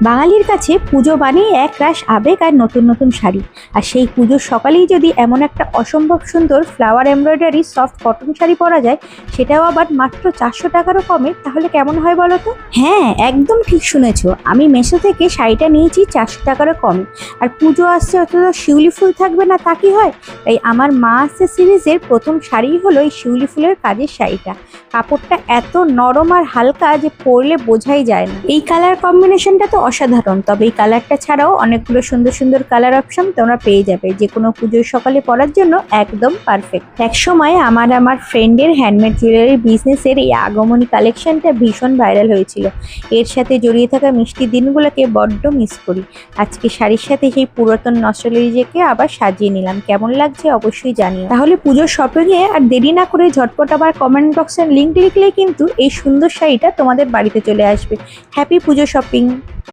বাঙালির কাছে পুজো মানেই এক রাশ আবেগ আর নতুন নতুন শাড়ি। আর সেই পুজোর সকালেই যদি এমন একটা অসম্ভব সুন্দর flower embroidery soft cotton sari পরা যায়, সেটাও আবার মাত্র 400 টাকারও কমে, তাহলে কেমন হয় বলো তো? হ্যাঁ, একদম ঠিক শুনেছো, আমি মেশো থেকে শাড়িটা নিয়েছি 400 টাকারও কমে। আর পুজো আসছে, অত শিউলি ফুল থাকবে না তা কি হয়? তাই আমার মা আসছে সিরিজের প্রথম শাড়ি হলো এই শিউলি ফুলের কাজের শাড়িটা। কাপড়টা এত নরম আর হালকা যে পরলে বোঝাই যায় না। এই কালার কম্বিনেশনটা তো অসাধারণ, তবে এই কালারটা ছাড়াও অনেকগুলো সুন্দর সুন্দর কালার অপশন তোমরা পেয়ে যাবে, যে কোনো পুজোর সকালে পরার জন্য একদম পারফেক্ট। এক সময় আমার ফ্রেন্ডের হ্যান্ডমেড জুয়েলারি বিজনেসের এই আগমনী কালেকশনটা ভীষণ ভাইরাল হয়েছিল। এর সাথে জড়িয়ে থাকা মিষ্টি দিনগুলোকে বড্ড মিস করি। আজকে শাড়ির সাথে সেই পুরাতন নস্টালজিয়াকে আবার সাজিয়ে নিলাম। কেমন লাগছে অবশ্যই জানিও। তাহলে পুজোর শপিংয়ে আর দেরি না করে ঝটপট আবার কমেন্ট বক্সের লিঙ্ক লিখলে কিন্তু এই সুন্দর শাড়িটা তোমাদের বাড়িতে চলে আসবে। হ্যাপি পুজো শপিং।